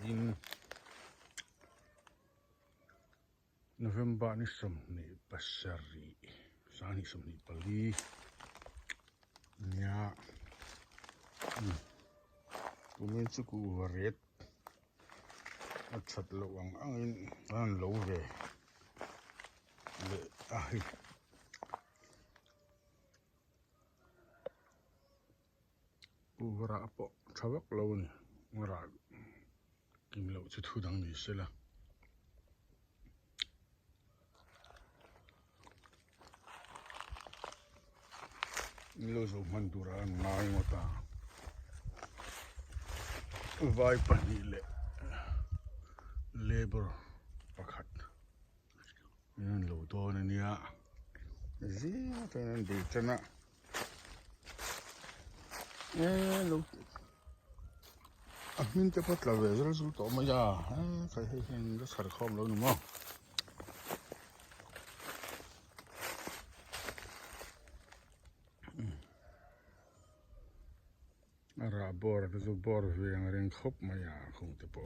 in November ni somni pasari sani somni pali nya kumin chu ku ret achat lo ang angin an lo ve le ahi ura po thawak lo ni ngara kim lo chu thu dang ni sela lo zo mandura nai ngota vai pani le labor pakhat yan lo to na niya zi tan de chana lo min te pat la ve zo to ma ya kai he hen ga sar khom lo nu mo ara bor da zo bor ve ang ren khop ma ya khong te po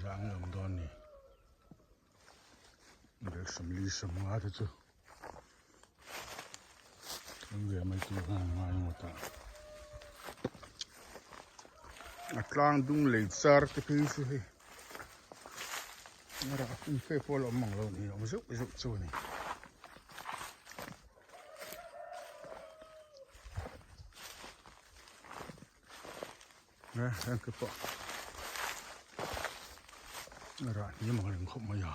Giang làm đòn này để sắm ly sắm hoa thế chứ không về mấy chỗ ngoài một ta Atlang dung lấy sar cái thứ gì nó đã không phê phô lắm mỏng lâu này nó giúp chỗ này nè em cái bộ rồi nhưng mà đừng không bao giờ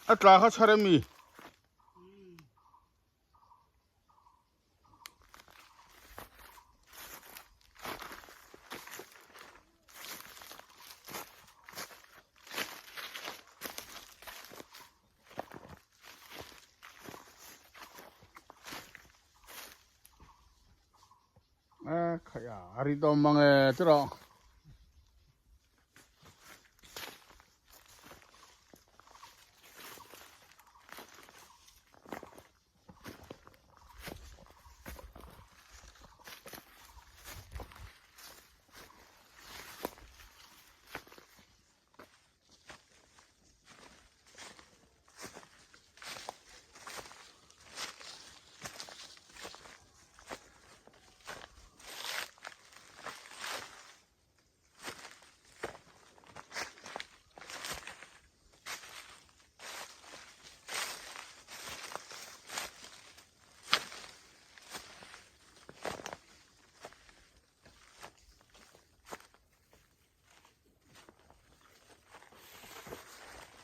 Atlah 사람이 가야 아리도 망에 들어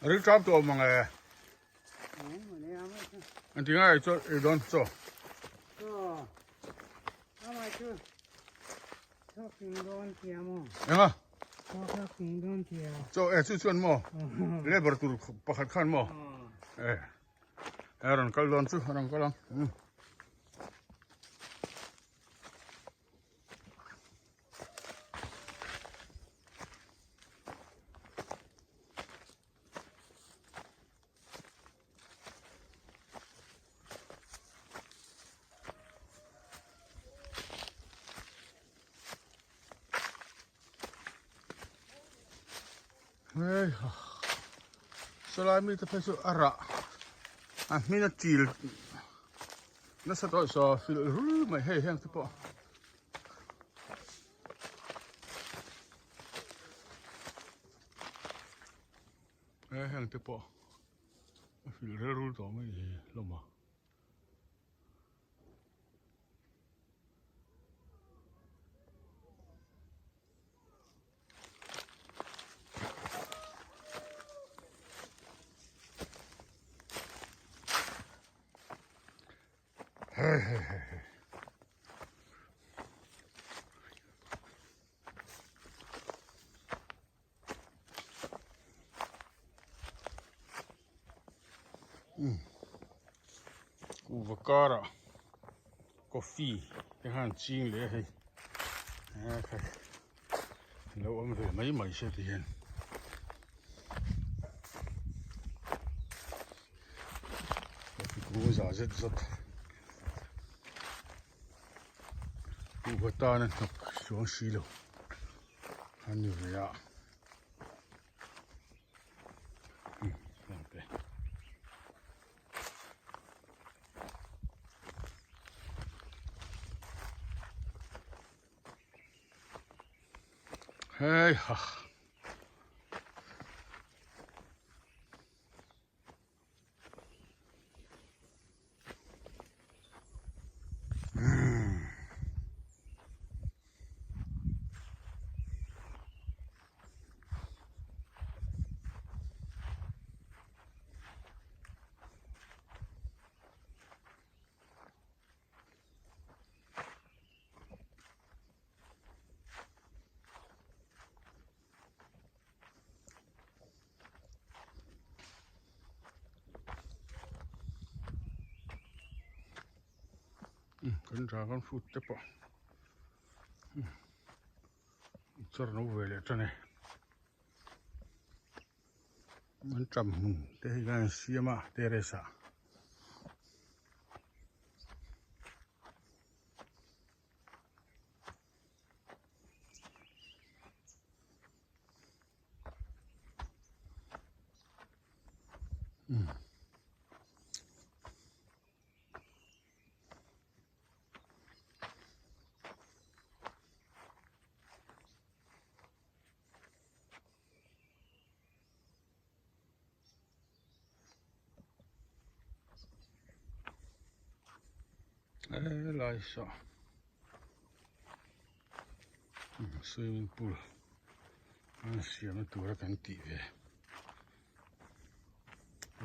Ring trap to mga anh tiếng ai cho đón cho em à cho chú chuan mo lấy bờ tụt pakhat khan mo ron kal don chú ron kal Hey, salami tapi so ara. Mina til. Nasa to so fil mai hey hang tu po. Hang tu po. Fil rul to mai loma. Hey. Uvakara, coffee, cái hàng chiên lẽ hay, lâu ông về mấy xe tiền, cũng giả rất rất, Uvata này tập xuống xí luôn, anh nhiều vậy ạ. Hey ha. Kan dragon fruit te po. Chor no vele tane. Man cham te gan siama Teresa. Lai sa. Swimming pool. Siama tura kan ti ve.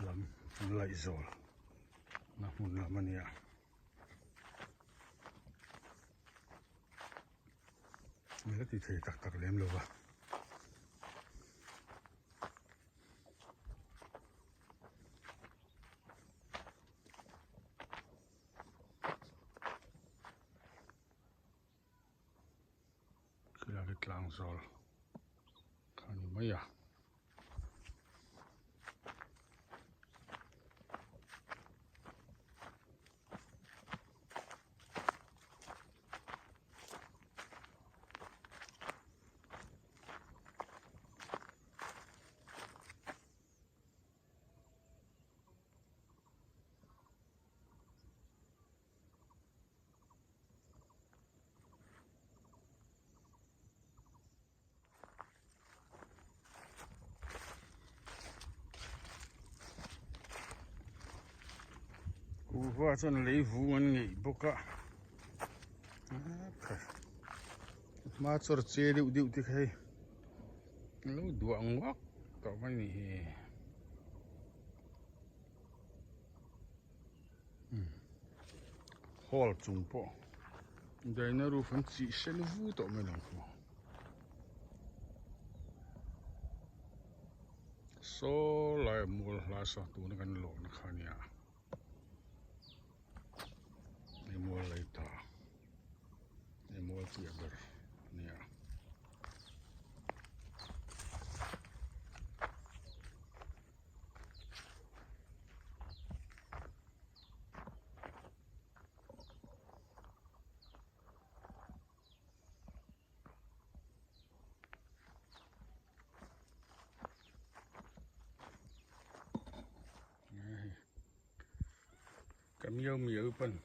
Lam lai zol. Na mun la mania. Mira ti thei tak lem lo ba. Kilakit lang sol. Kani maya. Qua chân lấy vú anh nghỉ bốc ạ. Mà cho chế điệu điệu thì hay. Lâu đuộng ngóc. Cậu mới nghỉ. hall chung po đây nó ru phun chỉ sẽ nó vu tổ mình làm po số lại mua lá sao tụ nó gần lộ nó khá nhá đi mua lấy ta đi mua tiền bờ nhá miêu miêu pun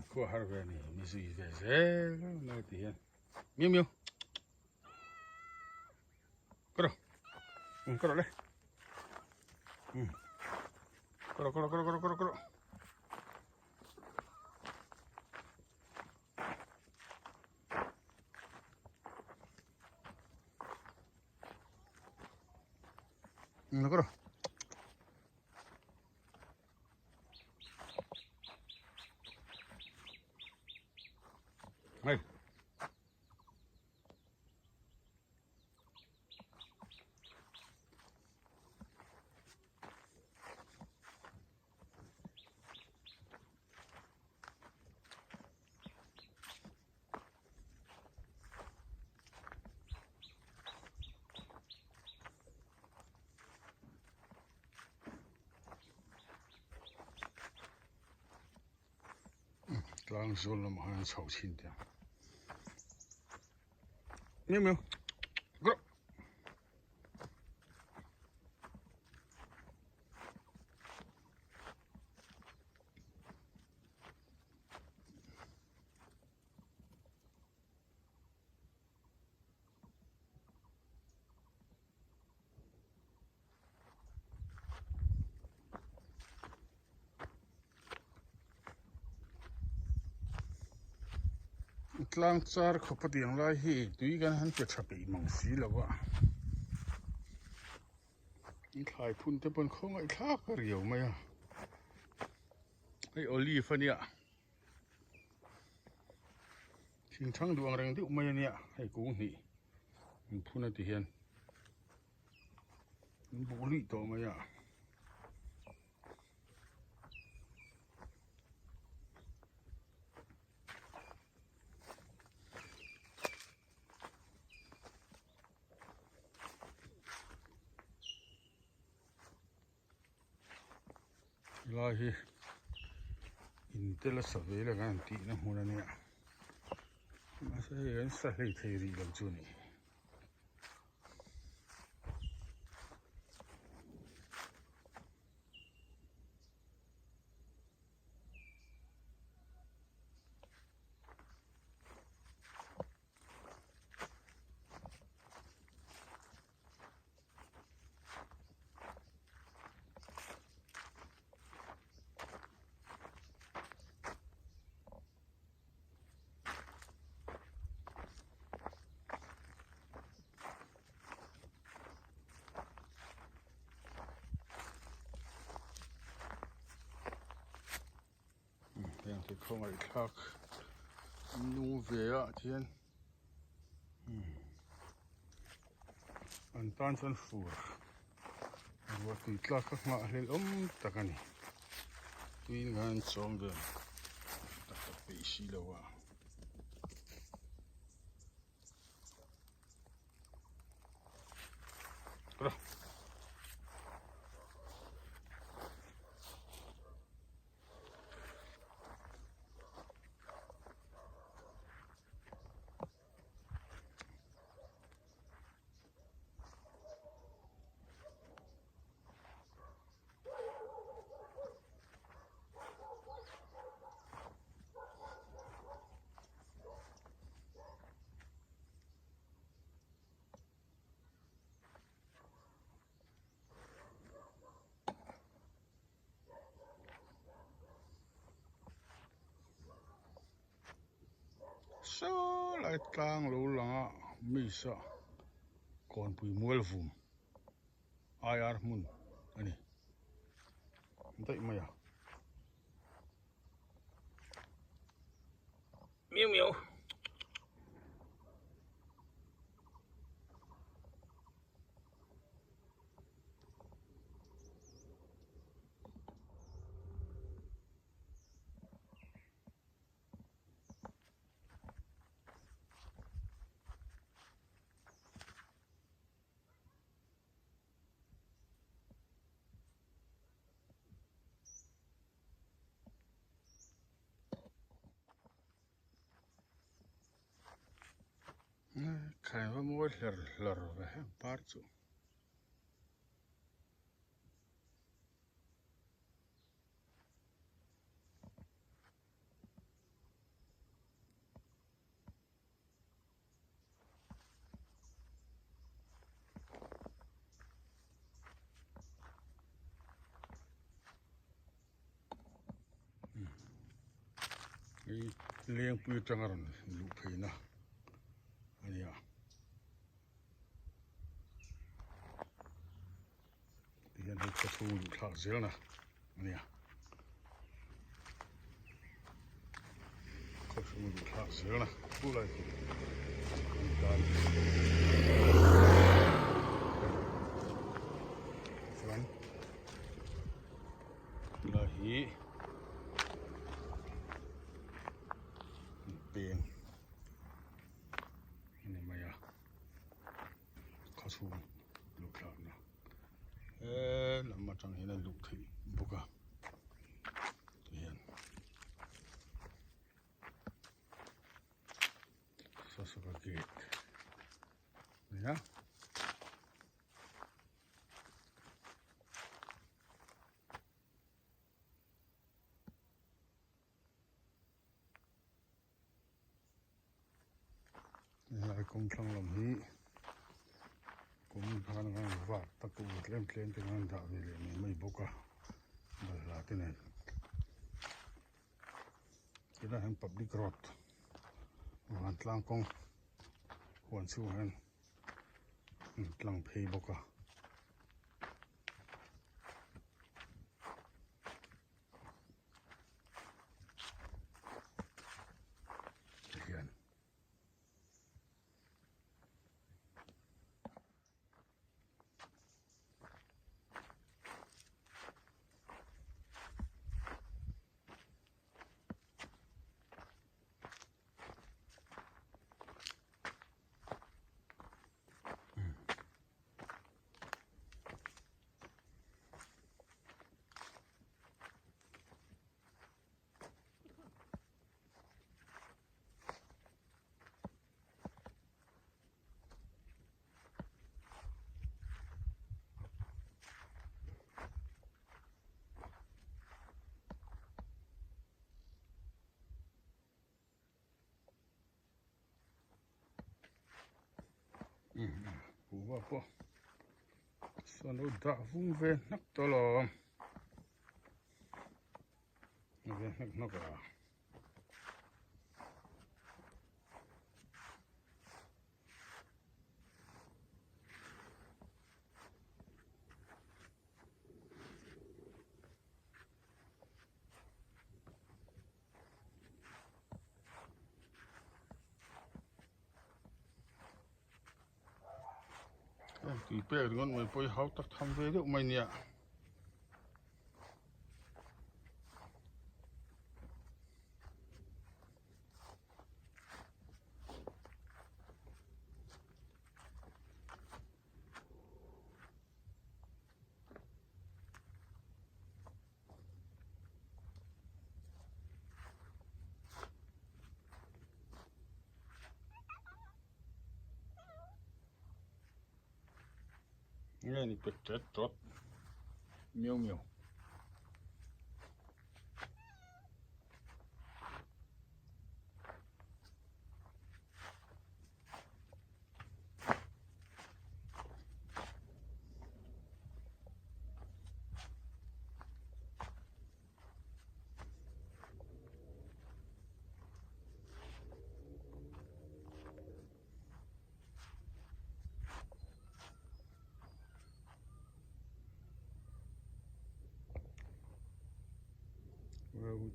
ko har ve ni mi si ve ze no ti hen miêu miêu koro le koro no koro hey lang zol nó mà sầu chín tiếng miêu miêu koro lang char khopa tiang lai hi tui gan han pe thapi mang si lawa in khai phun te pon khong ai thak riau mai a ai olive ania thing thang duang reng ti mai ania ai ku ni in phun ti hian in boli to mai a lai hi in te la sa ve la gan ti na huna nia ma sa hi gan sa hlei thei ri lam chu ni yang te khong ai thak nu ve a thian an tan chan fur wa tui tlak ka ma hlel takani tui ngan chom ve tak pe si lawa koro so lại tlang lo langa mi sa kon pui mual vum ai ar mun ani dai maya 喵喵。看我摸点呗，把住。Liang pui tangaran lupa na, ani ya. Dia nak satu lupa zil na, ani ya. Satu lupa zil na, pulai. Dan, huan, lahi. Pen ini maya kasu luka na lama tang hina luka buka yan sasuka gate ya ya kong klang lam hi kong klang ngang va taku tlem tengan da vele ni mai buka la tene kita han public road wan tlang kong wan su han tlang phei buka yan po sanu da vung ve nak tolom ve nak ra kỳ pe ngon mai poi hau tak tham ve deuh mai nia nghe ni pek tet tot miau miau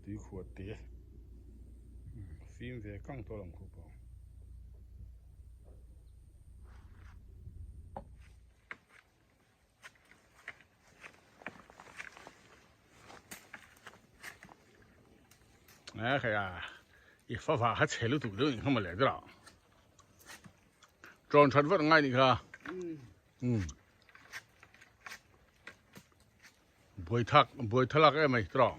tí khuột tía phim về căng to lòng của bảo à cái àอีฟ้าฟ้าฮัทเชลุตุด้วยเข้ามาเลยจ้ะจอนชัดว่าไงนี่ค่ะบวยทักไอ้ไม่ตรอง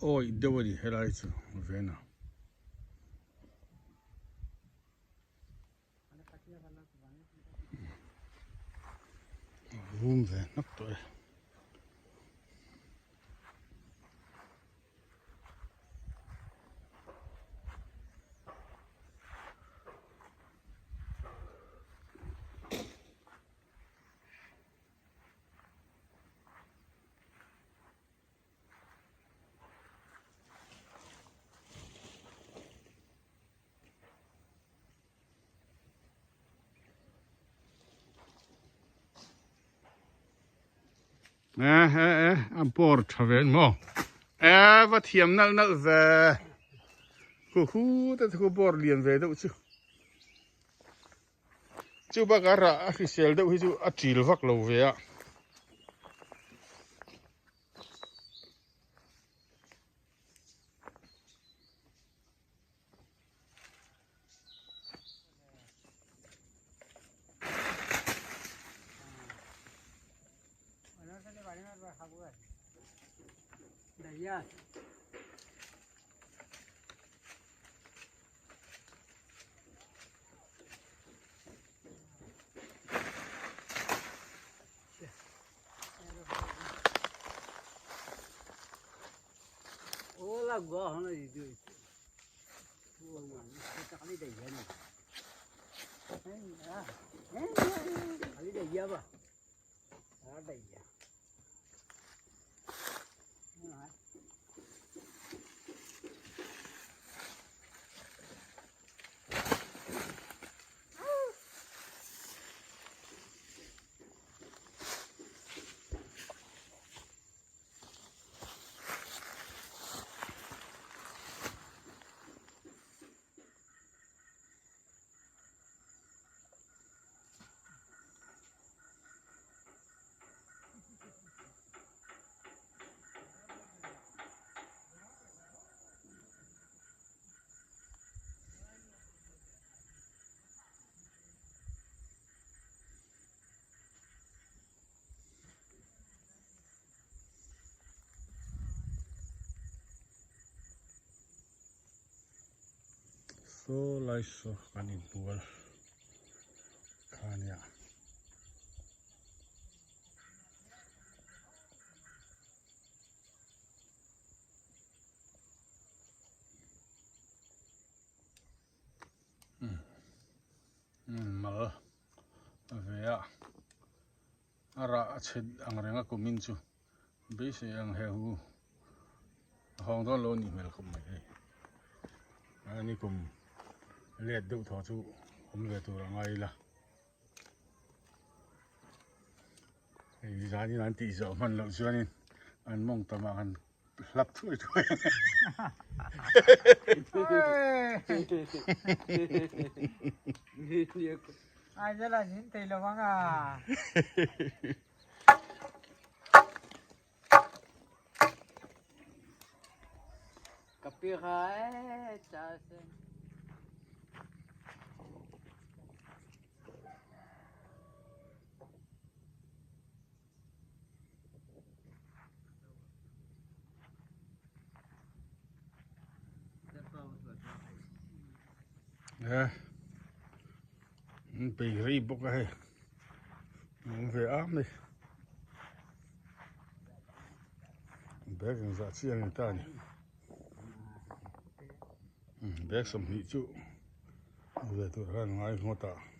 โอ้ยเดี๋ยวดิเฮลัยส์เวน่ารูมเวนักตัวอันปอร์ทเวนมั้งว่าเทียมนักเวแต่ถ้าปอร์เลียนเวเดี๋ยวจู่บักอะไรที่เซลเดี๋ยวจู่อัดจิลฟักเราเวะOla gua hana itu. Tua man, kita kali dah ya ni. Kali dah ya ba. Ada ya. So laiso kanin tual kania mal vea ara ched angrenga kumin chu be se ang he hu hong don lo ni mel kum mai ani kum liệt đựng thọ chú hôm về tụ là ngay là thì giá như anh tỷ dậu mình lợn chưa nên anh mong tầm anh lắp thôi thôi ai rất là những tỷ là vắng à cặp kia khai cha xem Bị rì bốc cái về ám đi bé càng dạ chiên người ta nhỉ bé sầm hị chú về tụi hắn ngay ngô ta